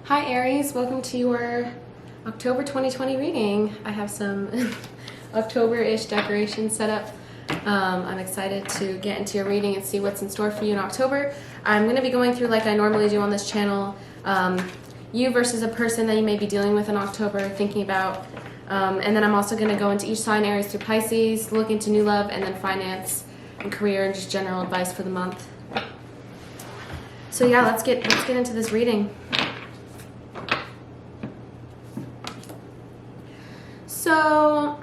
Hi Aries, welcome to your October 2020 reading. I have some October-ish decorations set up. I'm excited to get into your reading and see what's in store for you in October. I'm going to be going through, like I normally do on this channel, you versus a person that you may be dealing with in October, thinking about. And then I'm also going to go into each sign, Aries through Pisces, look into new love, and then finance and career and just general advice for the month. So yeah, let's get into this reading. So,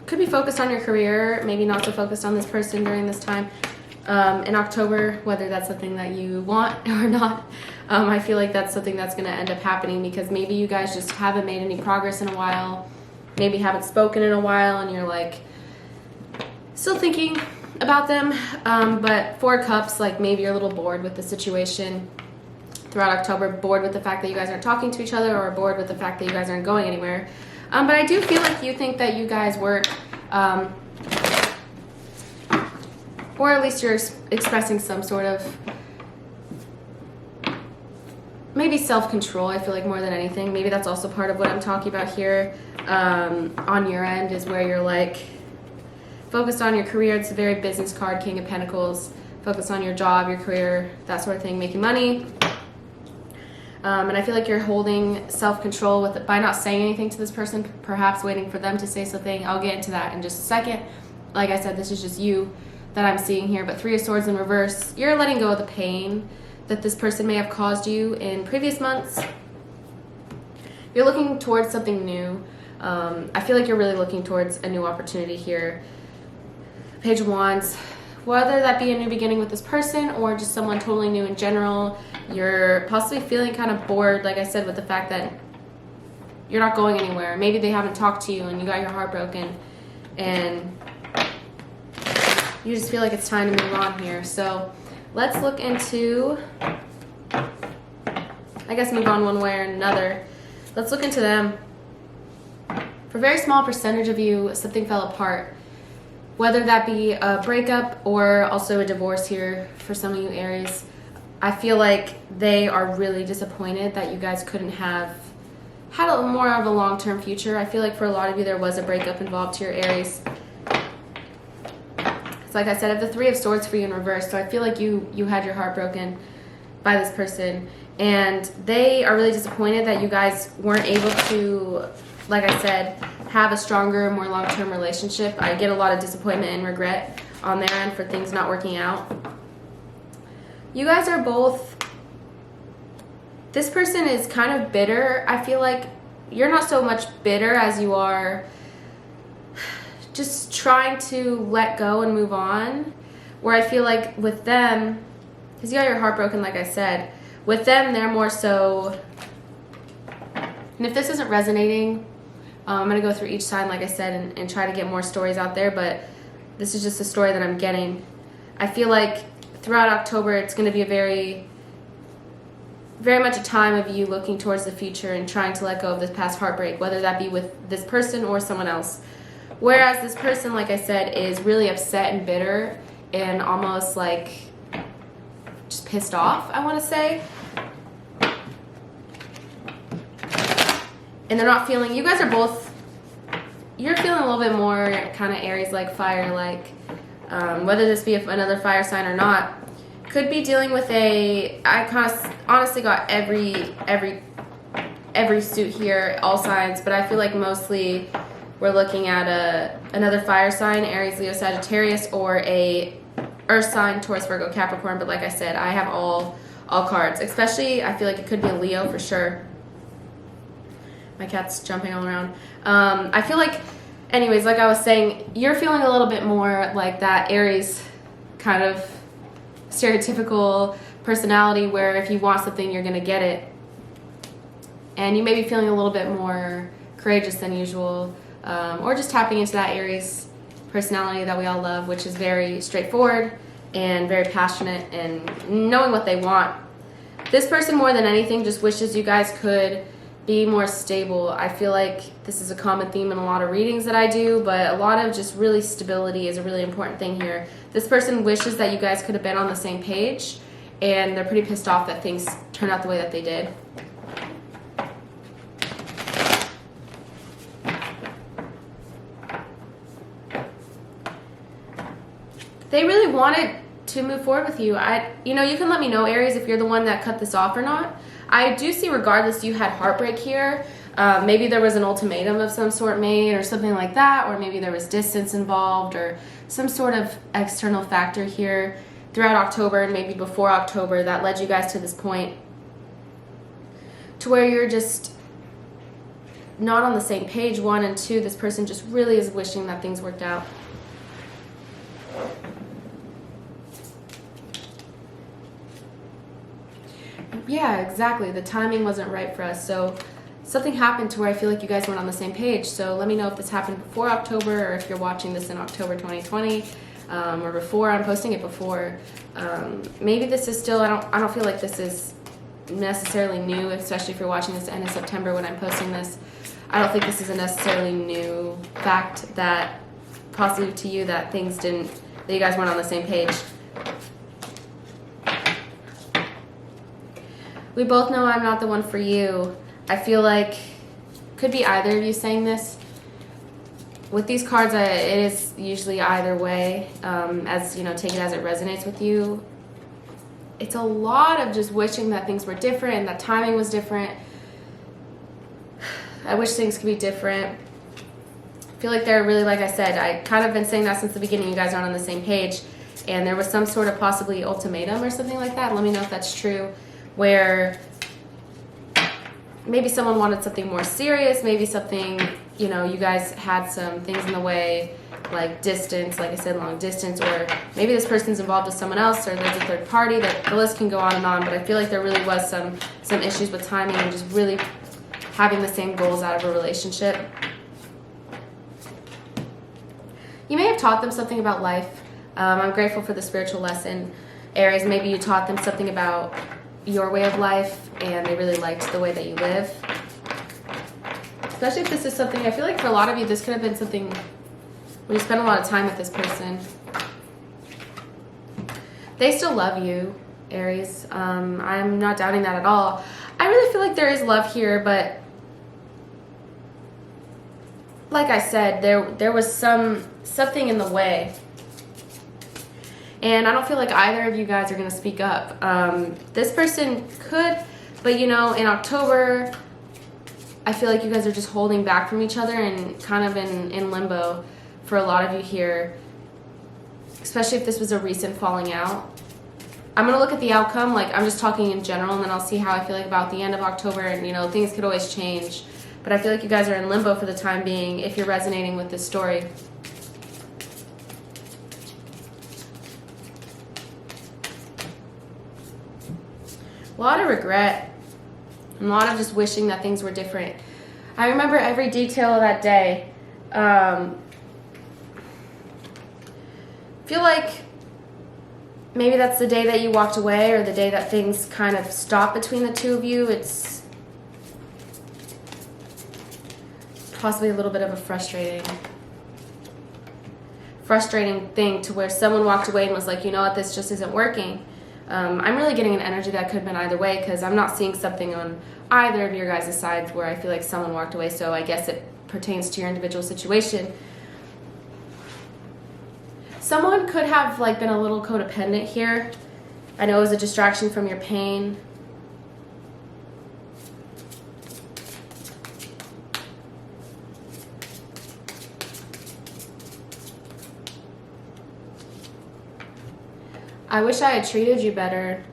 could be focused on your career, maybe not so focused on this person during this time in October, whether that's something that you want or not. I feel like that's something that's going to end up happening because maybe you guys just haven't made any progress in a while, maybe haven't spoken in a while, and you're like still thinking about them. But Four of Cups, like maybe you're a little bored with the situation throughout October, bored with the fact that you guys aren't talking to each other, or bored with the fact that you guys aren't going anywhere. But I do feel like you think that you guys work, or at least you're expressing some sort of maybe self-control. I feel like more than anything. Maybe that's also part of what I'm talking about here on your end, is where you're like focused on your career. It's a very business card, King of Pentacles. Focus on your job, your career, that sort of thing, making money. And I feel like you're holding self-control with it by not saying anything to this person, perhaps waiting for them to say something. I'll get into that in just a second. Like I said, this is just you that I'm seeing here. But Three of Swords in reverse, you're letting go of the pain that this person may have caused you in previous months. You're looking towards something new. I feel like you're really looking towards a new opportunity here. Page of Wands. Whether that be a new beginning with this person or just someone totally new in general, you're possibly feeling kind of bored, like I said, with the fact that you're not going anywhere. Maybe they haven't talked to you and you got your heart broken and you just feel like it's time to move on here. So let's look into, I guess move on one way or another. Let's look into them. For a very small percentage of you, something fell apart. Whether that be a breakup or also a divorce here for some of you Aries. I feel like they are really disappointed that you guys couldn't have had a more of a long-term future. I feel like for a lot of you there was a breakup involved here, Aries. So like I said, I have the Three of Swords for you in reverse. So I feel like you had your heart broken by this person. And they are really disappointed that you guys weren't able to, like I said, have a stronger, more long-term relationship. I get a lot of disappointment and regret on their end for things not working out. You guys are both, this person is kind of bitter. I feel like you're not so much bitter as you are just trying to let go and move on. Where I feel like with them, because you got your heart broken, like I said, with them, they're more so, and if this isn't resonating, I'm going to go through each sign, like I said, and try to get more stories out there, but this is just a story that I'm getting. I feel like throughout October, it's going to be a very, very much a time of you looking towards the future and trying to let go of this past heartbreak, whether that be with this person or someone else. Whereas this person, like I said, is really upset and bitter and almost like just pissed off, I want to say. And they're not feeling, you guys are both, you're feeling a little bit more kind of Aries-like, fire-like, whether this be another fire sign or not. Could be dealing with I kind of honestly got every suit here, all signs, but I feel like mostly we're looking at another fire sign, Aries, Leo, Sagittarius, or a earth sign, Taurus, Virgo, Capricorn. But like I said, I have all cards, especially I feel like it could be a Leo for sure. My cat's jumping all around. I feel like, anyways, like I was saying, you're feeling a little bit more like that Aries kind of stereotypical personality where if you want something, you're going to get it. And you may be feeling a little bit more courageous than usual, or just tapping into that Aries personality that we all love, which is very straightforward and very passionate and knowing what they want. This person, more than anything, just wishes you guys could be more stable. I feel like this is a common theme in a lot of readings that I do, but a lot of just really stability is a really important thing here. This person wishes that you guys could have been on the same page, and they're pretty pissed off that things turned out the way that they did. They really wanted to move forward with you. You know, you can let me know, Aries, if you're the one that cut this off or not. I do see, regardless, you had heartbreak here. Maybe there was an ultimatum of some sort made or something like that, or maybe there was distance involved or some sort of external factor here throughout October and maybe before October that led you guys to this point to where you're just not on the same page, 1, and 2, this person just really is wishing that things worked out. Yeah, exactly. The timing wasn't right for us. So something happened to where I feel like you guys weren't on the same page. So let me know if this happened before October or if you're watching this in October 2020 or before. I'm posting it before. Maybe this is still, I don't feel like this is necessarily new, especially if you're watching this end of September when I'm posting this. I don't think this is a necessarily new fact that possibly to you that things didn't, that you guys weren't on the same page. We both know I'm not the one for you. I feel like, could be either of you saying this. With these cards, it is usually either way, as you know, take it as it resonates with you. It's a lot of just wishing that things were different and that timing was different. I wish things could be different. I feel like they're really, like I said, I kind of been saying that since the beginning, you guys aren't on the same page. And there was some sort of possibly ultimatum or something like that. Let me know if that's true. Where maybe someone wanted something more serious, maybe something, you know, you guys had some things in the way, like distance, like I said, long distance, or maybe this person's involved with someone else, or there's a third party. That the list can go on and on, but I feel like there really was some issues with timing and just really having the same goals out of a relationship. You may have taught them something about life. I'm grateful for the spiritual lesson. Aries, maybe you taught them something about your way of life and they really liked the way that you live. Especially if this is something, I feel like for a lot of you, this could have been something where you spend a lot of time with this person. They still love you, Aries. I'm not doubting that at all. I really feel like there is love here, but like I said, there was something in the way. And I don't feel like either of you guys are going to speak up. This person could, but you know, in October, I feel like you guys are just holding back from each other and kind of in limbo for a lot of you here, especially if this was a recent falling out. I'm going to look at the outcome, like I'm just talking in general, and then I'll see how I feel like about the end of October, and you know, things could always change. But I feel like you guys are in limbo for the time being if you're resonating with this story. A lot of regret, and a lot of just wishing that things were different. I remember every detail of that day. Feel like maybe that's the day that you walked away, or the day that things kind of stopped between the two of you. It's possibly a little bit of a frustrating thing to where someone walked away and was like, you know what, this just isn't working. I'm really getting an energy that could have been either way, because I'm not seeing something on either of your guys' sides where I feel like someone walked away, so I guess it pertains to your individual situation. Someone could have like been a little codependent here. I know it was a distraction from your pain. I wish I had treated you better.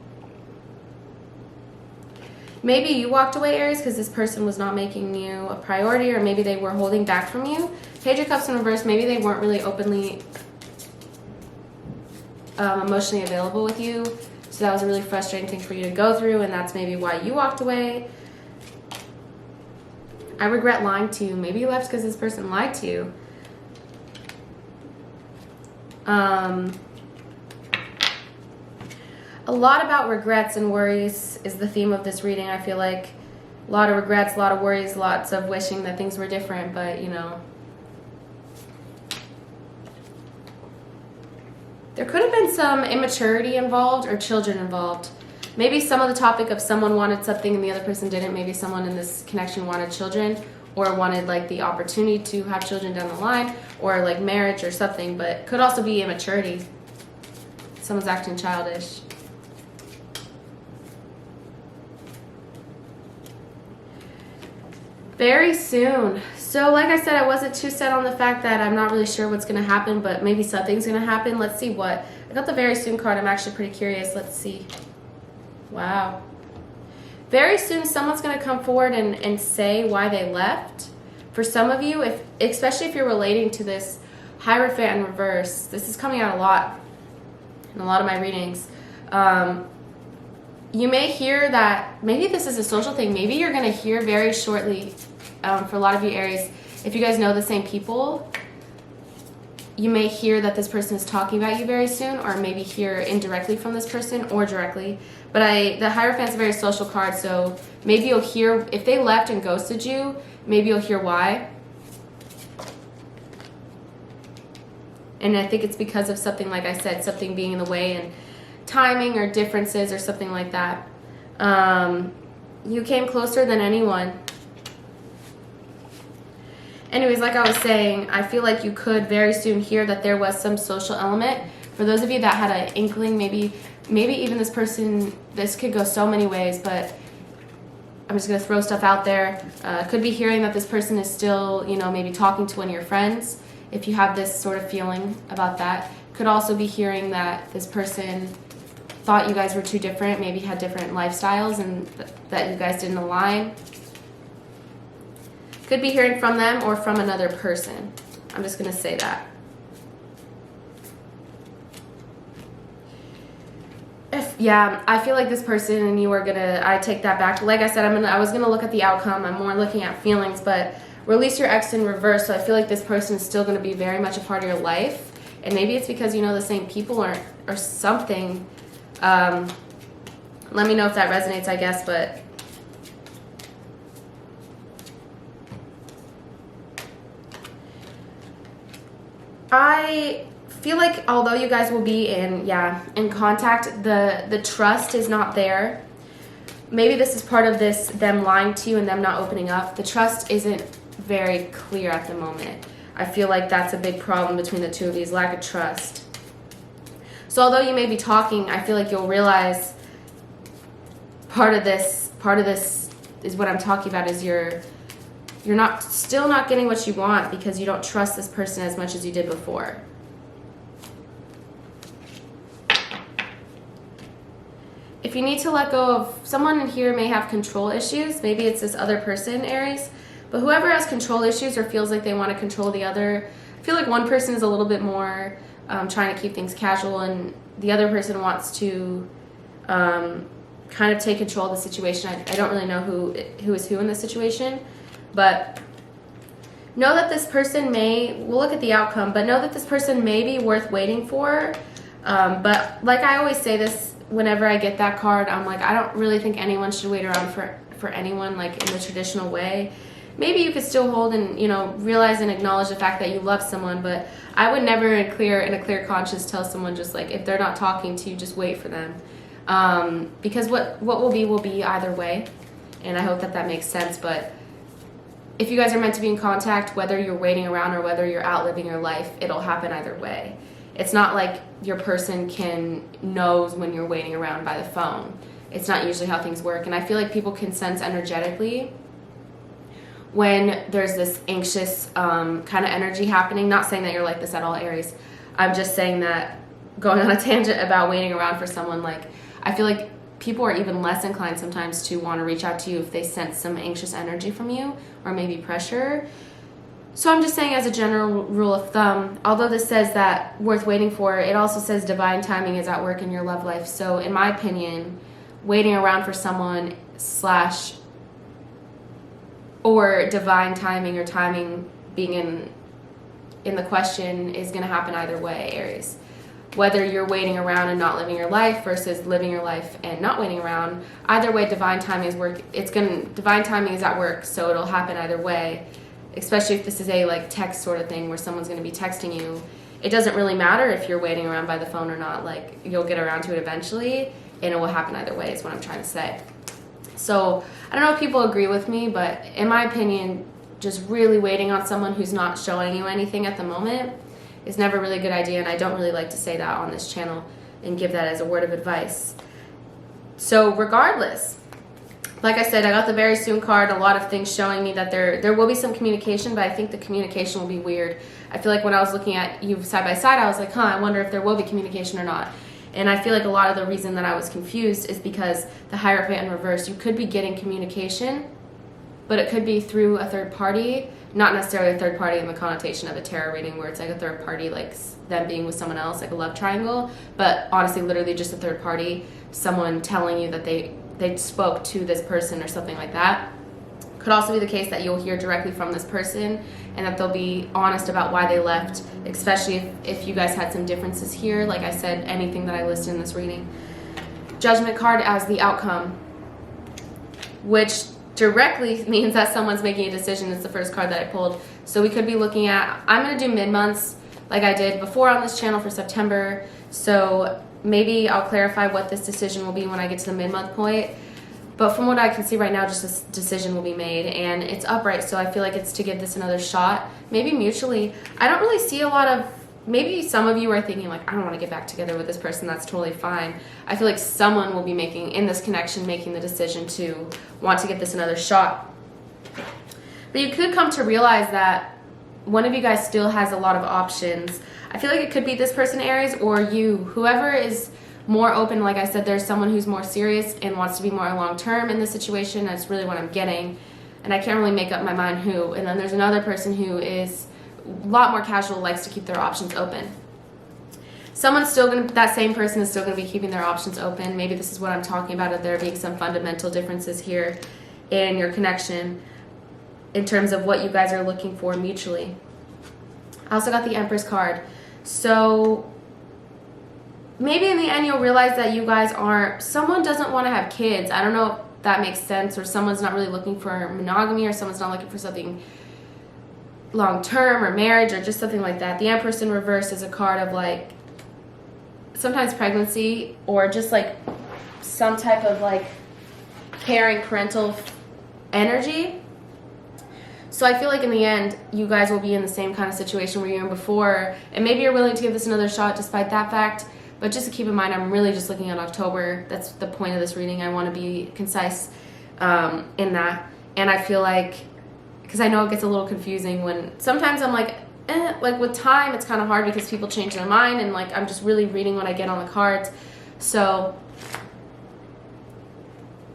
Maybe you walked away, Aries, because this person was not making you a priority, or maybe they were holding back from you. Page of Cups in reverse, maybe they weren't really openly emotionally available with you. So that was a really frustrating thing for you to go through, and that's maybe why you walked away. I regret lying to you. Maybe you left because this person lied to you. A lot about regrets and worries is the theme of this reading. I feel like a lot of regrets, a lot of worries, lots of wishing that things were different, but you know. There could have been some immaturity involved or children involved. Maybe some of the topic of someone wanted something and the other person didn't. Maybe someone in this connection wanted children, or wanted like the opportunity to have children down the line, or like marriage or something, but could also be immaturity. someone's acting childish. Very soon. So like I said, I wasn't too set on the fact that I'm not really sure what's going to happen, but maybe something's going to happen. Let's see what. I got the very soon card. I'm actually pretty curious. Let's see. Wow. Very soon, someone's going to come forward and say why they left. For some of you, especially if you're relating to this Hierophant in reverse, this is coming out a lot in a lot of my readings. You may hear that, maybe this is a social thing, maybe you're going to hear very shortly, for a lot of you Aries, if you guys know the same people, you may hear that this person is talking about you very soon, or maybe hear indirectly from this person or directly. But the Hierophant's a very social card, so maybe you'll hear, if they left and ghosted you, maybe you'll hear why. And I think it's because of something, like I said, something being in the way and timing or differences or something like that. You came closer than anyone. Anyways, like I was saying, I feel like you could very soon hear that there was some social element. For those of you that had an inkling, maybe even this person, this could go so many ways, but I'm just going to throw stuff out there. Could be hearing that this person is still, maybe talking to one of your friends, if you have this sort of feeling about that. Could also be hearing that this person thought you guys were too different, maybe had different lifestyles and that you guys didn't align. Could be hearing from them or from another person. I'm just going to say that. Yeah, I feel like this person and you are gonna, I take that back. Like I said, I was gonna look at the outcome. I'm more looking at feelings, but release your ex in reverse. So I feel like this person is still gonna be very much a part of your life. And maybe it's because you know the same people or something. Let me know if that resonates, I guess, but I feel like although you guys will be in contact, the trust is not there. Maybe this is part of them lying to you and them not opening up. The trust isn't very clear at the moment. I feel like that's a big problem between the two of you, is lack of trust. So although you may be talking, I feel like you'll realize part of this is what I'm talking about, is you're still not getting what you want because you don't trust this person as much as you did before. If you need to let go of someone in here, may have control issues. Maybe it's this other person, Aries. But whoever has control issues or feels like they want to control the other, I feel like one person is a little bit more trying to keep things casual, and the other person wants to kind of take control of the situation. I don't really know who is who in this situation, but know that this person we'll look at the outcome, but know that this person may be worth waiting for. But like I always say this, whenever I get that card, I'm like, I don't really think anyone should wait around for anyone, like in the traditional way. Maybe you could still hold and, realize and acknowledge the fact that you love someone, but I would never in a clear conscience tell someone just like, if they're not talking to you, just wait for them. Because what will be either way. And I hope that makes sense. But if you guys are meant to be in contact, whether you're waiting around or whether you're out living your life, it'll happen either way. It's not like your person knows when you're waiting around by the phone. It's not usually how things work. And I feel like people can sense energetically when there's this anxious kind of energy happening. Not saying that you're like this at all, Aries. I'm just saying that, going on a tangent about waiting around for someone, like I feel like people are even less inclined sometimes to want to reach out to you if they sense some anxious energy from you or maybe pressure. So I'm just saying, as a general rule of thumb, although this says that worth waiting for, it also says divine timing is at work in your love life. So in my opinion, waiting around for someone or divine timing or timing being in the question is going to happen either way, Aries. Whether you're waiting around and not living your life versus living your life and not waiting around, either way, divine timing is at work, so it'll happen either way. Especially if this is a text sort of thing where someone's going to be texting you. It doesn't really matter if you're waiting around by the phone or not. Like, you'll get around to it eventually, and it will happen either way, is what I'm trying to say. So I don't know if people agree with me, but in my opinion, just really waiting on someone who's not showing you anything at the moment is never really a good idea, and I don't really like to say that on this channel. and give that as a word of advice. So regardless, like I said, I got the very soon card, a lot of things showing me that there will be some communication, but I think the communication will be weird. I feel like when I was looking at you side by side, I was like, I wonder if there will be communication or not. And I feel like a lot of the reason that I was confused is because the Hierophant in reverse, you could be getting communication, but it could be through a third party, not necessarily a third party in the connotation of a tarot reading where it's like a third party, like them being with someone else, like a love triangle, but honestly, literally just a third party, someone telling you that they spoke to this person or something like that. Could also be the case that you'll hear directly from this person and that they'll be honest about why they left, especially if you guys had some differences here. Like I said, anything that I listed in this reading. Judgment card as the outcome, which directly means that someone's making a decision. It's the first card that I pulled. So we could be looking at, I'm going to do mid-months like I did before on this channel for September. So maybe I'll clarify what this decision will be when I get to the mid-month point. But from what I can see right now, just this decision will be made, and it's upright, so I feel like it's to give this another shot. Maybe mutually. I don't really see a lot of, maybe some of you are thinking like, I don't want to get back together with this person. That's totally fine. I feel like someone will be making, in this connection, making the decision to want to get this another shot. But you could come to realize that one of you guys still has a lot of options. I feel like it could be this person, Aries, or you. Whoever is more open, like I said, there's someone who's more serious and wants to be more long-term in this situation. That's really what I'm getting. And I can't really make up my mind who. And then there's another person who is a lot more casual, likes to keep their options open. Someone's still going to, that same person is still going to be keeping their options open. Maybe this is what I'm talking about, that there being some fundamental differences here in your connection in terms of what you guys are looking for mutually. I also got the Empress card. So maybe in the end you'll realize that you guys aren't, someone doesn't want to have kids. I don't know if that makes sense, or someone's not really looking for monogamy, or someone's not looking for something long-term or marriage or just something like that. The Empress in reverse is a card of like sometimes pregnancy or just like some type of like caring parental energy. So I feel like in the end, you guys will be in the same kind of situation where you were in before, and maybe you're willing to give this another shot despite that fact. But just to keep in mind, I'm really just looking at October. That's the point of this reading. I want to be concise in that. And I feel like, because I know it gets a little confusing when sometimes I'm like with time, it's kind of hard because people change their mind, and like I'm just really reading what I get on the cards. So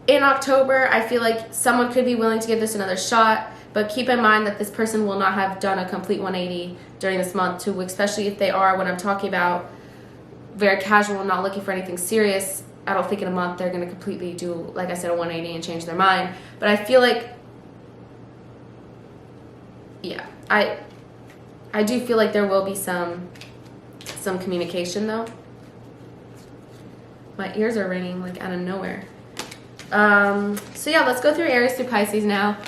in October, I feel like someone could be willing to give this another shot. But keep in mind that this person will not have done a complete 180 during this month, too, especially if they are, what I'm talking about, very casual and not looking for anything serious. I don't think in a month they're going to completely do, like I said, a 180 and change their mind. But I feel like, yeah, I do feel like there will be some communication, though. My ears are ringing like out of nowhere. So yeah, let's go through Aries through Pisces now.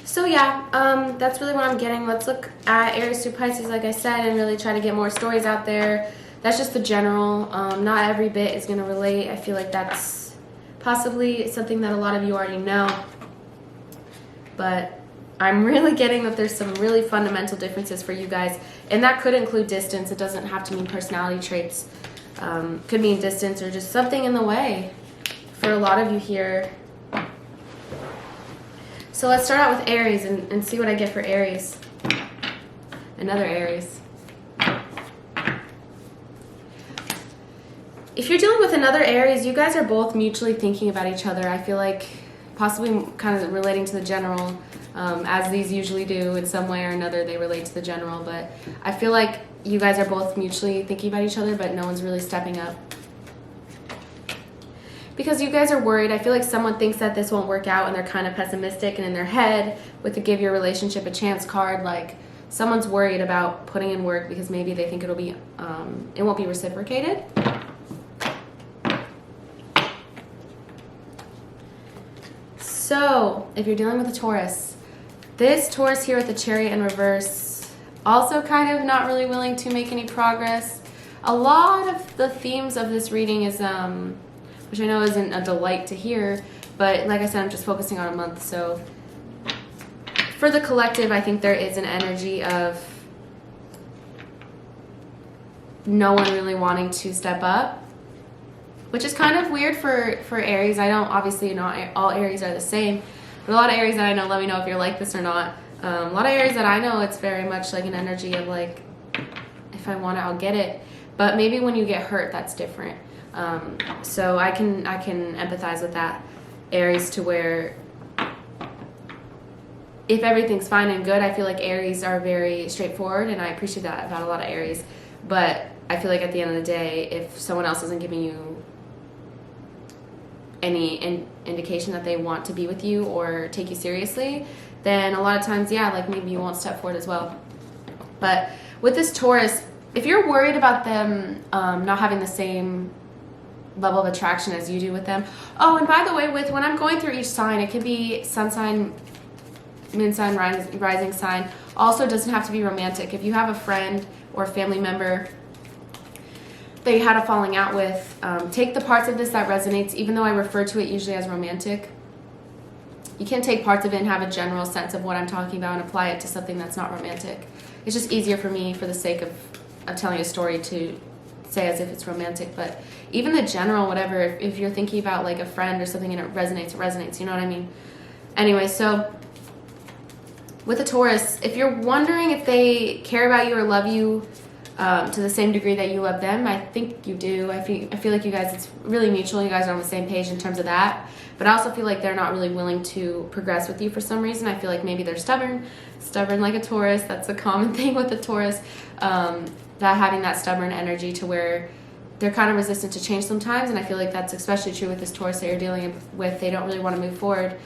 So yeah, that's really what I'm getting. Let's look at Aries through Pisces, like I said, and really try to get more stories out there. That's just the general. Not every bit is going to relate. I feel like that's possibly something that a lot of you already know. But I'm really getting that there's some really fundamental differences for you guys. And that could include distance. It doesn't have to mean personality traits. Could mean distance or just something in the way for a lot of you here. So let's start out with Aries and see what I get for Aries. Another Aries. If you're dealing with another Aries, you guys are both mutually thinking about each other. I feel like possibly kind of relating to the general, as these usually do in some way or another. They relate to the general, but I feel like you guys are both mutually thinking about each other, but no one's really stepping up. Because you guys are worried. I feel like someone thinks that this won't work out and they're kind of pessimistic, and in their head, with the give your relationship a chance card, like someone's worried about putting in work because maybe they think it'll be, it won't be reciprocated. So if you're dealing with a Taurus, this Taurus here with the Chariot in reverse, also kind of not really willing to make any progress. A lot of the themes of this reading is, which I know isn't a delight to hear, but like I said, I'm just focusing on a month. So for the collective, I think there is an energy of no one really wanting to step up, which is kind of weird for Aries. I don't, obviously not all Aries are the same, but a lot of Aries that I know, let me know if you're like this or not. A lot of Aries that I know, it's very much like an energy of like, if I want it, I'll get it. But maybe when you get hurt, that's different. So I can empathize with that, Aries, to where if everything's fine and good, I feel like Aries are very straightforward, and I appreciate that about a lot of Aries. But I feel like at the end of the day, if someone else isn't giving you any indication that they want to be with you or take you seriously, then a lot of times, yeah, like maybe you won't step forward as well. But with this Taurus, if you're worried about them not having the same level of attraction as you do with them. Oh, and by the way, with when I'm going through each sign, it could be sun sign, moon sign, rising sign. Also, doesn't have to be romantic. If you have a friend or a family member that you had a falling out with, take the parts of this that resonates, even though I refer to it usually as romantic. You can take parts of it and have a general sense of what I'm talking about and apply it to something that's not romantic. It's just easier for me, for the sake of telling a story, to say as if it's romantic. But even the general, whatever, if you're thinking about like a friend or something and it resonates, you know what I mean? Anyway, so with a Taurus, if you're wondering if they care about you or love you to the same degree that you love them, I think you do. I feel like you guys, it's really mutual. You guys are on the same page in terms of that. But I also feel like they're not really willing to progress with you for some reason. I feel like maybe they're stubborn like a Taurus. That's a common thing with a Taurus, that having that stubborn energy to where they're kind of resistant to change sometimes. And I feel like that's especially true with this Taurus that you're dealing with. They don't really want to move forward.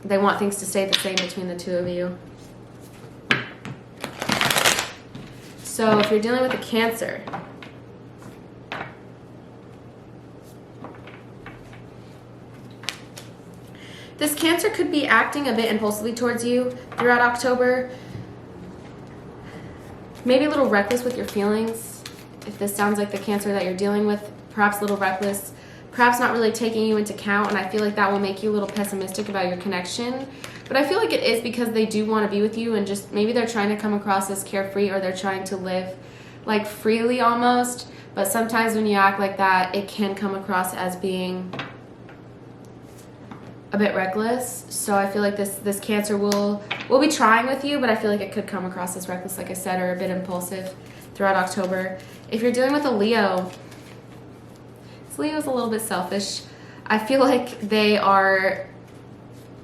They want things to stay the same between the two of you. So if you're dealing with a Cancer, this Cancer could be acting a bit impulsively towards you throughout October. Maybe a little reckless with your feelings. If this sounds like the Cancer that you're dealing with, perhaps a little reckless, perhaps not really taking you into account, and I feel like that will make you a little pessimistic about your connection. But I feel like it is because they do want to be with you, and just maybe they're trying to come across as carefree, or they're trying to live like freely almost. But sometimes when you act like that, it can come across as being a bit reckless. So I feel like this Cancer will be trying with you, but I feel like it could come across as reckless, like I said, or a bit impulsive throughout October. If you're dealing with a Leo, this Leo is a little bit selfish. I feel like they are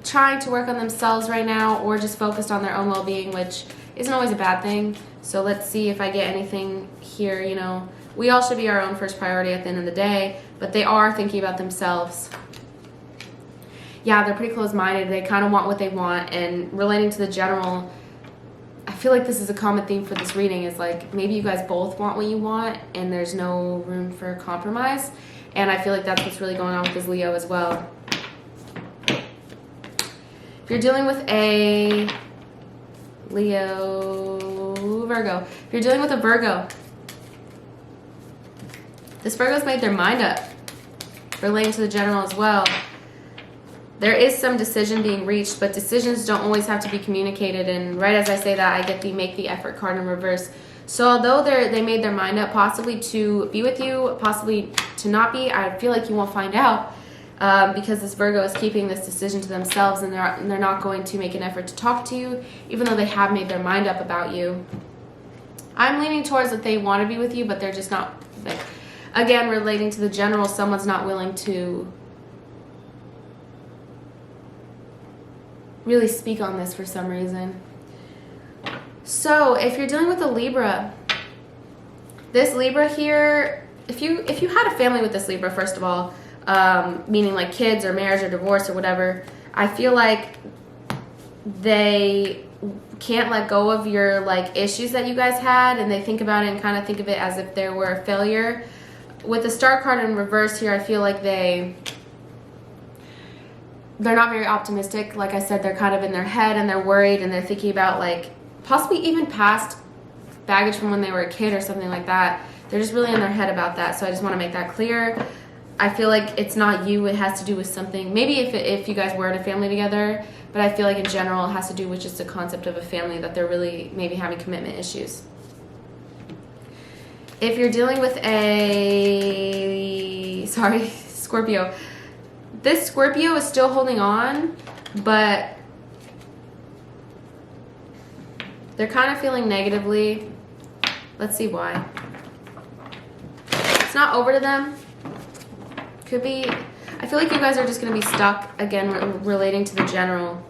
trying to work on themselves right now, or just focused on their own well-being, which isn't always a bad thing. So let's see if I get anything here. You know, we all should be our own first priority at the end of the day, but they are thinking about themselves. Yeah, they're pretty close-minded. They kind of want what they want. And relating to the general, I feel like this is a common theme for this reading, is like maybe you guys both want what you want and there's no room for compromise. And I feel like that's what's really going on with this Leo as well. If you're dealing with a Virgo. If you're dealing with a Virgo, this Virgo's made their mind up, relating to the general as well. There is some decision being reached, but decisions don't always have to be communicated. And right as I say that, I get the make the effort card in reverse. So although they made their mind up, possibly to be with you, possibly to not be, I feel like you won't find out, because this Virgo is keeping this decision to themselves, and they're not going to make an effort to talk to you, even though they have made their mind up about you. I'm leaning towards that they want to be with you, but they're just not. Again, relating to the general, someone's not willing to really speak on this for some reason. So if you're dealing with a Libra, this Libra here, if you had a family with this Libra, first of all, meaning like kids or marriage or divorce or whatever, I feel like they can't let go of your like issues that you guys had, and they think about it and kind of think of it as if there were a failure. With the Star card in reverse here, I feel like they're not very optimistic. Like I said, they're kind of in their head and they're worried, and they're thinking about like possibly even past baggage from when they were a kid or something like that. They're just really in their head about that. So I just want to make that clear. I feel like it's not you. It has to do with something. Maybe if you guys were in a family together, but I feel like in general it has to do with just the concept of a family, that they're really maybe having commitment issues. If you're dealing with Scorpio, this Scorpio is still holding on, but they're kind of feeling negatively. Let's see why. It's not over to them. Could be, I feel like you guys are just going to be stuck again relating to the general.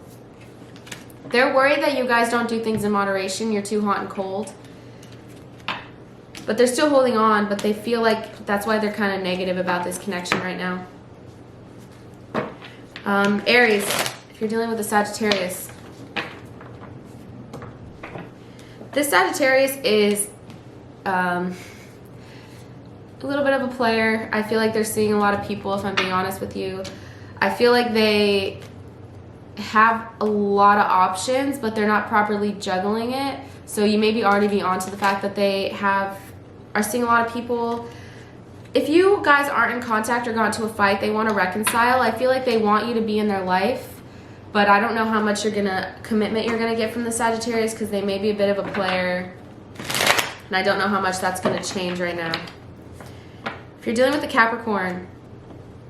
They're worried that you guys don't do things in moderation. You're too hot and cold. But they're still holding on, but they feel like that's why they're kind of negative about this connection right now. Aries, if you're dealing with a Sagittarius. This Sagittarius is a little bit of a player. I feel like they're seeing a lot of people, if I'm being honest with you. I feel like they have a lot of options, but they're not properly juggling it. So you maybe already be onto the fact that they are seeing a lot of people. If you guys aren't in contact or got into a fight, they want to reconcile. I feel like they want you to be in their life, but I don't know how much commitment you're gonna get from the Sagittarius, because they may be a bit of a player, and I don't know how much that's gonna change right now. If you're dealing with the Capricorn,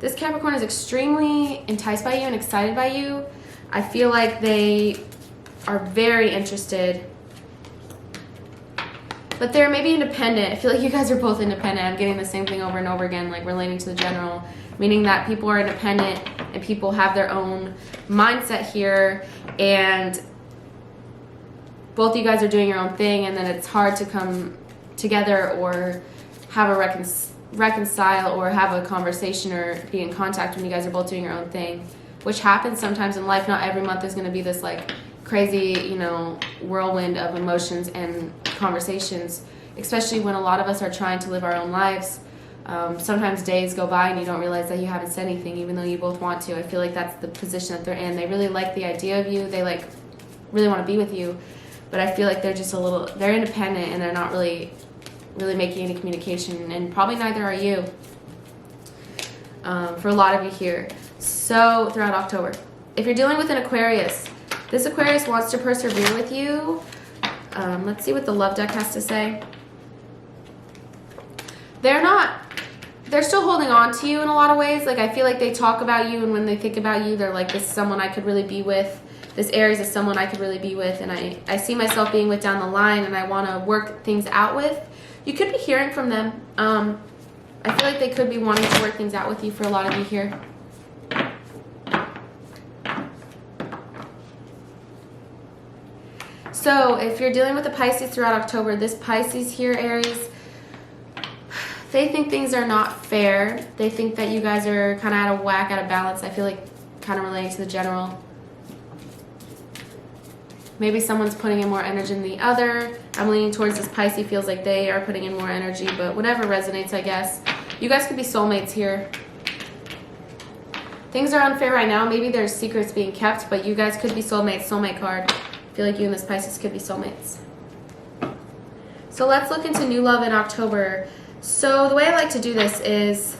this Capricorn is extremely enticed by you and excited by you. I feel like they are very interested, but they're maybe independent. I feel like you guys are both independent. I'm getting the same thing over and over again, like relating to the general, meaning that people are independent and people have their own mindset here, and both of you guys are doing your own thing, and then it's hard to come together or have a reconcile or have a conversation or be in contact when you guys are both doing your own thing, which happens sometimes in life. Not every month is going to be this like crazy, whirlwind of emotions and conversations, especially when a lot of us are trying to live our own lives. Sometimes days go by and you don't realize that you haven't said anything, even though you both want to. I feel like that's the position that they're in. They really like the idea of you. They really want to be with you, but I feel like they're just they're independent and they're not really making any communication, and probably neither are you, for a lot of you here. So throughout October, if you're dealing with an Aquarius, this Aquarius wants to persevere with you. Let's see what the love deck has to say. They're still holding on to you in a lot of ways. Like, I feel like they talk about you, and when they think about you, they're like, this is someone I could really be with. This Aries is someone I could really be with, and I see myself being with down the line, and I want to work things out with. You could be hearing from them. I feel like they could be wanting to work things out with you for a lot of you here. So if you're dealing with a Pisces throughout October, this Pisces here, Aries, they think things are not fair. They think that you guys are kind of out of whack, out of balance. I feel like kind of relating to the general. Maybe someone's putting in more energy than the other. I'm leaning towards this Pisces feels like they are putting in more energy, but whatever resonates, I guess. You guys could be soulmates here. Things are unfair right now. Maybe there's secrets being kept, but you guys could be soulmates. Soulmate card. I feel like you and this Pisces could be soulmates. So let's look into new love in October. So the way I like to do this is,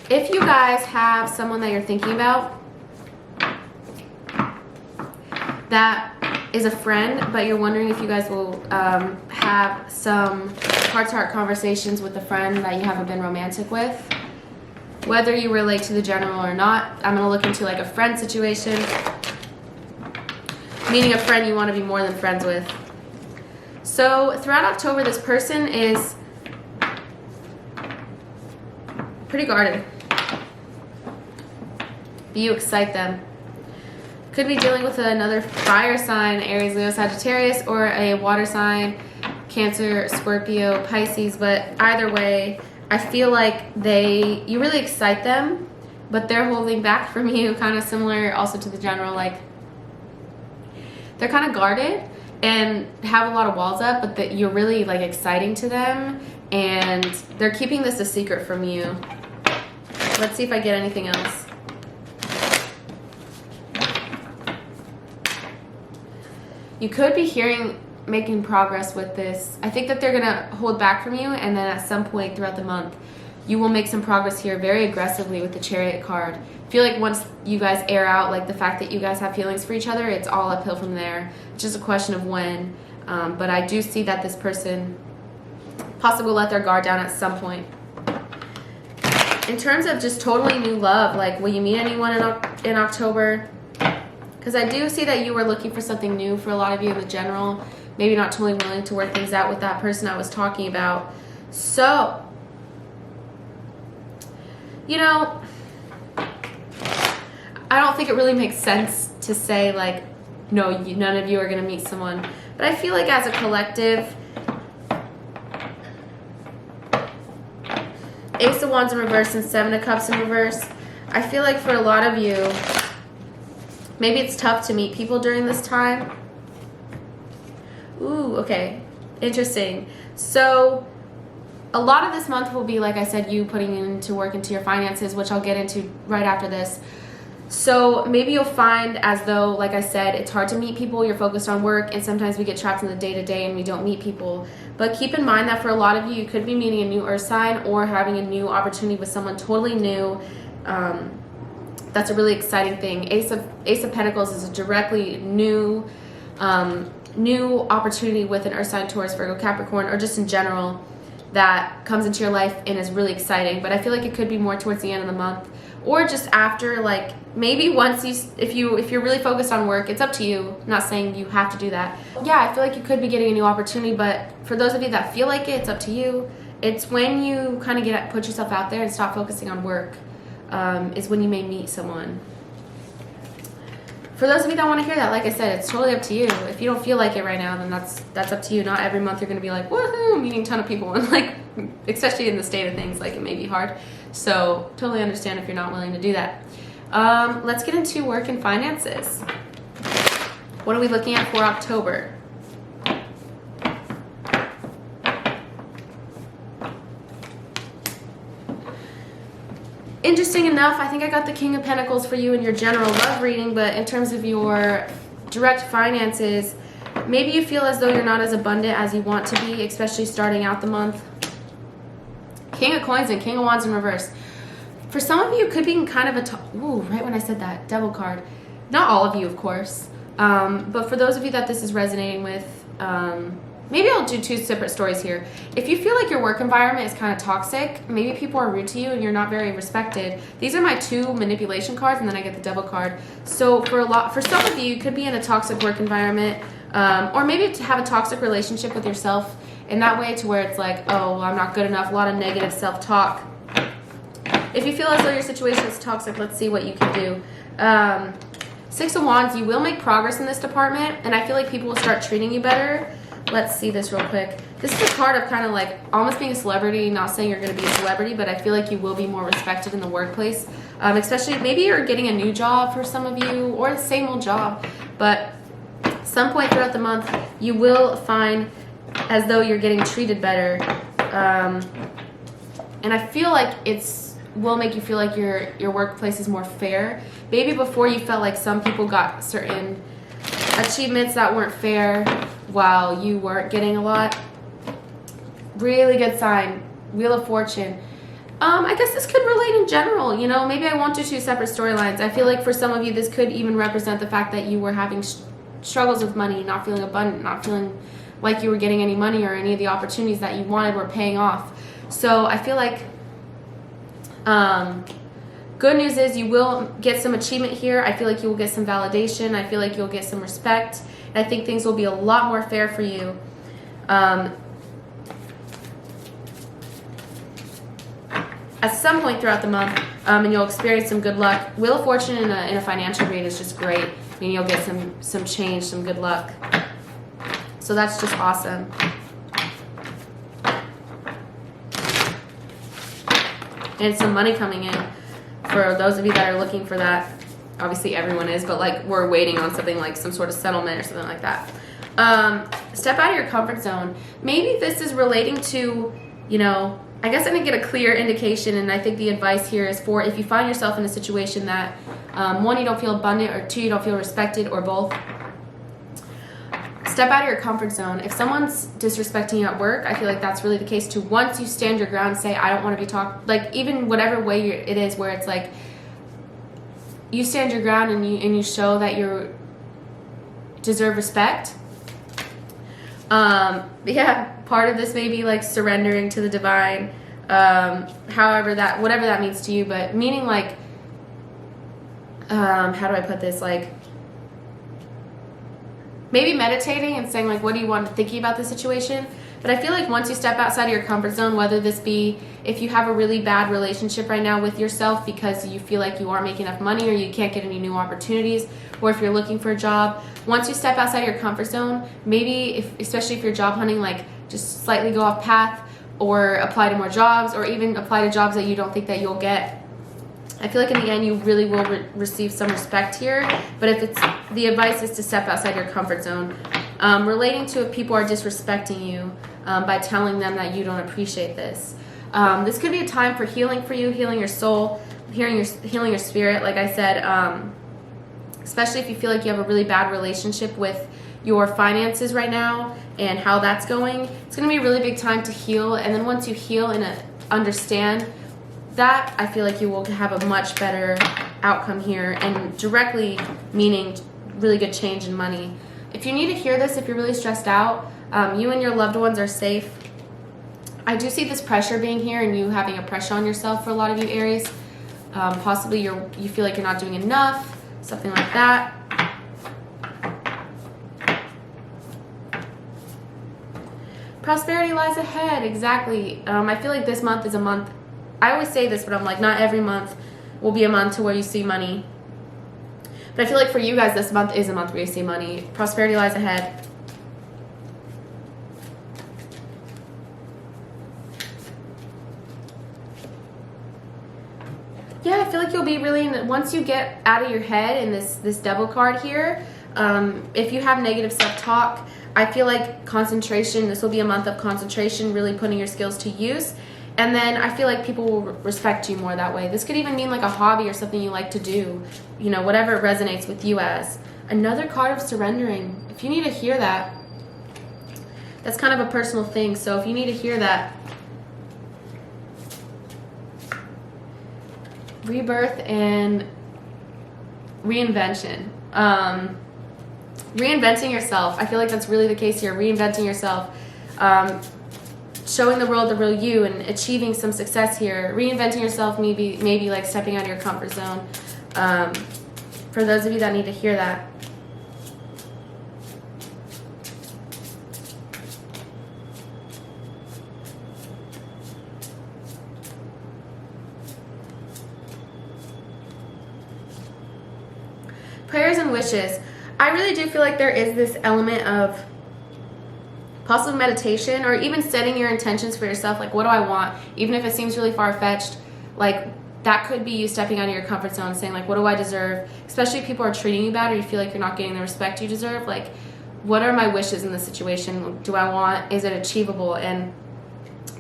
if you guys have someone that you're thinking about that is a friend, but you're wondering if you guys will have some heart-to-heart conversations with a friend that you haven't been romantic with, whether you relate to the general or not, I'm going to look into like a friend situation, meaning a friend you want to be more than friends with. So throughout October, this person is pretty guarded. You excite them. Could be dealing with another fire sign, Aries, Leo, Sagittarius, or a water sign, Cancer, Scorpio, Pisces. But either way, I feel like you really excite them, but they're holding back from you, kind of similar also to the general. Like, they're kind of guarded and have a lot of walls up, but you're really like exciting to them, and they're keeping this a secret from you. Let's see if I get anything else. You could be making progress with this. I think that they're going to hold back from you, and then at some point throughout the month, you will make some progress here very aggressively with the Chariot card. I feel like once you guys air out like the fact that you guys have feelings for each other, it's all uphill from there. It's just a question of when. But I do see that this person possibly will let their guard down at some point. In terms of just totally new love, like, will you meet anyone in October? Because I do see that you were looking for something new for a lot of you in the general. Maybe not totally willing to work things out with that person I was talking about. So, you know, I don't think it really makes sense to say, like, no, none of you are going to meet someone. But I feel like as a collective, Ace of Wands in reverse and Seven of Cups in reverse, I feel like for a lot of you, maybe it's tough to meet people during this time. Ooh, okay. Interesting. So a lot of this month will be, like I said, you putting into work into your finances, which I'll get into right after this. So maybe you'll find as though, like I said, it's hard to meet people. You're focused on work, and sometimes we get trapped in the day-to-day and we don't meet people. But keep in mind that for a lot of you, you could be meeting a new earth sign or having a new opportunity with someone totally new. That's a really exciting thing. Ace of Pentacles is a directly new opportunity with an earth sign, Taurus, Virgo, Capricorn, or just in general that comes into your life and is really exciting. But I feel like it could be more towards the end of the month, or just after, like maybe once if you're really focused on work. It's up to you. I'm not saying you have to do that. Yeah, I feel like you could be getting a new opportunity, but for those of you that feel like it's up to you. It's when you kind of put yourself out there and stop focusing on work, is when you may meet someone. For those of you that want to hear that, like I said, it's totally up to you. If you don't feel like it right now, then that's up to you. Not every month you're going to be like, woohoo, meeting a ton of people. And like, especially in the state of things, like it may be hard. So totally understand if you're not willing to do that. Let's get into work and finances. What are we looking at for October? Interesting enough, I think I got the King of Pentacles for you in your general love reading, but in terms of your direct finances, maybe you feel as though you're not as abundant as you want to be, especially starting out the month. King of Coins and King of Wands in reverse. For some of you, it could be kind of ooh, right when I said that, Devil card. Not all of you, of course, but for those of you that this is resonating with, maybe I'll do two separate stories here. If you feel like your work environment is kind of toxic, maybe people are rude to you and you're not very respected. These are my two manipulation cards, and then I get the Devil card. So for some of you, you could be in a toxic work environment, or maybe to have a toxic relationship with yourself in that way, to where it's like, oh, well, I'm not good enough, a lot of negative self-talk. If you feel as though your situation is toxic, let's see what you can do. Six of Wands, you will make progress in this department, and I feel like people will start treating you better. Let's see this real quick. This is a card of kind of like almost being a celebrity. Not saying you're going to be a celebrity, but I feel like you will be more respected in the workplace. Especially maybe you're getting a new job for some of you, or the same old job. But some point throughout the month, you will find as though you're getting treated better. And I feel like will make you feel like your workplace is more fair. Maybe before you felt like some people got certain achievements that weren't fair while you weren't getting a lot. Really good sign. Wheel of Fortune. I guess this could relate in general. You know, maybe I won't do two separate storylines. I feel like for some of you, this could even represent the fact that you were having struggles with money, not feeling abundant, not feeling like you were getting any money, or any of the opportunities that you wanted were paying off. So I feel like good news is you will get some achievement here. I feel like you will get some validation. I feel like you'll get some respect. And I think things will be a lot more fair for you. At some point throughout the month, and you'll experience some good luck. Wheel of Fortune in a financial read is just great. I mean, you'll get some change, some good luck. So that's just awesome. And some money coming in for those of you that are looking for that. Obviously everyone is, but like we're waiting on something like some sort of settlement or something like that. Step out of your comfort zone. Maybe this is relating to, you know, I guess I didn't get a clear indication, and I think the advice here is for if you find yourself in a situation that one, you don't feel abundant, or two, you don't feel respected, or both. Step out of your comfort zone. If someone's disrespecting you at work, I feel like that's really the case too. Once you stand your ground, say, I don't want to be talked, like even whatever way it is, where it's like you stand your ground and you show that you deserve respect. Yeah, part of this may be like surrendering to the divine, whatever that means to you, but meaning like, how do I put this? Like, maybe meditating and saying like, what do you want, thinking about the situation. But I feel like once you step outside of your comfort zone, whether this be if you have a really bad relationship right now with yourself because you feel like you aren't making enough money or you can't get any new opportunities, or if you're looking for a job, once you step outside your comfort zone, maybe especially if you're job hunting, like just slightly go off path or apply to more jobs, or even apply to jobs that you don't think that you'll get. I feel like in the end you really will receive some respect here, but the advice is to step outside your comfort zone. Relating to if people are disrespecting you by telling them that you don't appreciate this. This could be a time for healing for you, healing your soul, healing your spirit, like I said, especially if you feel like you have a really bad relationship with your finances right now and how that's going. It's going to be a really big time to heal, and then once you heal and understand that, I feel like you will have a much better outcome here, and directly meaning really good change in money. If you need to hear this, if you're really stressed out, you and your loved ones are safe. I do see this pressure being here and you having a pressure on yourself for a lot of you Aries. Possibly you feel like you're not doing enough, something like that. Prosperity lies ahead, exactly. I feel like this month is a month. I always say this, but I'm like, not every month will be a month to where you see money. But I feel like for you guys, this month is a month where you see money. Prosperity lies ahead. Yeah, I feel like you'll be really, once you get out of your head in this devil card here, if you have negative self-talk, I feel like concentration, this will be a month of concentration, really putting your skills to use. And then I feel like people will respect you more that way. This could even mean like a hobby or something you like to do, you know, whatever it resonates with you as. Another card of surrendering. If you need to hear that, that's kind of a personal thing. So if you need to hear that, rebirth and reinvention. Reinventing yourself. I feel like that's really the case here. Reinventing yourself. Showing the world the real you and achieving some success here. Reinventing yourself, maybe like stepping out of your comfort zone. For those of you that need to hear that. Prayers and wishes. I really do feel like there is this element of possible meditation, or even setting your intentions for yourself. Like, what do I want? Even if it seems really far-fetched, like that could be you stepping out of your comfort zone and saying like, what do I deserve? Especially if people are treating you bad or you feel like you're not getting the respect you deserve. Like, what are my wishes in this situation? Do I want? Is it achievable? And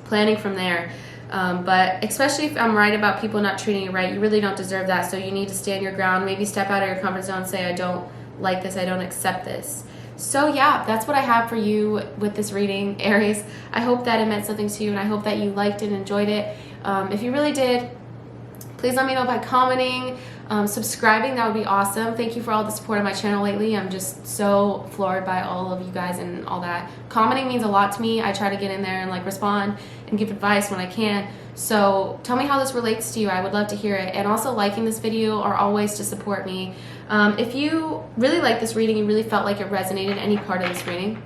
planning from there. But especially if I'm right about people not treating you right, you really don't deserve that. So you need to stand your ground, maybe step out of your comfort zone and say, I don't like this, I don't accept this. So yeah, that's what I have for you with this reading, Aries. I hope that it meant something to you, and I hope that you liked it and enjoyed it. If you really did, please let me know by commenting, subscribing. That would be awesome. Thank you for all the support on my channel lately. I'm just so floored by all of you guys and all that. Commenting means a lot to me. I try to get in there and like respond and give advice when I can. So tell me how this relates to you. I would love to hear it. And also liking this video are always to support me. If you really like this reading, you really felt like it resonated, any part of this reading,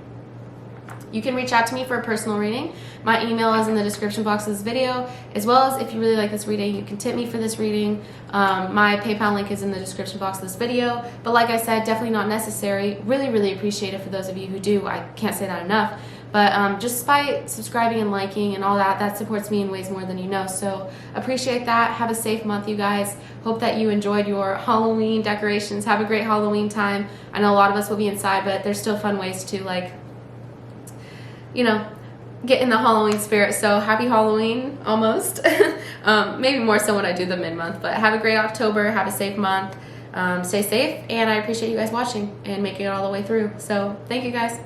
you can reach out to me for a personal reading. My email is in the description box of this video, as well as if you really like this reading, you can tip me for this reading. My PayPal link is in the description box of this video. But like I said, definitely not necessary. Really, really appreciate it for those of you who do. I can't say that enough. But just by subscribing and liking and all that, that supports me in ways more than you know. So appreciate that. Have a safe month, you guys. Hope that you enjoyed your Halloween decorations. Have a great Halloween time. I know a lot of us will be inside, but there's still fun ways to, like, you know, get in the Halloween spirit. So happy Halloween, almost. Maybe more so when I do the mid-month. But have a great October. Have a safe month. Stay safe. And I appreciate you guys watching and making it all the way through. So thank you, guys.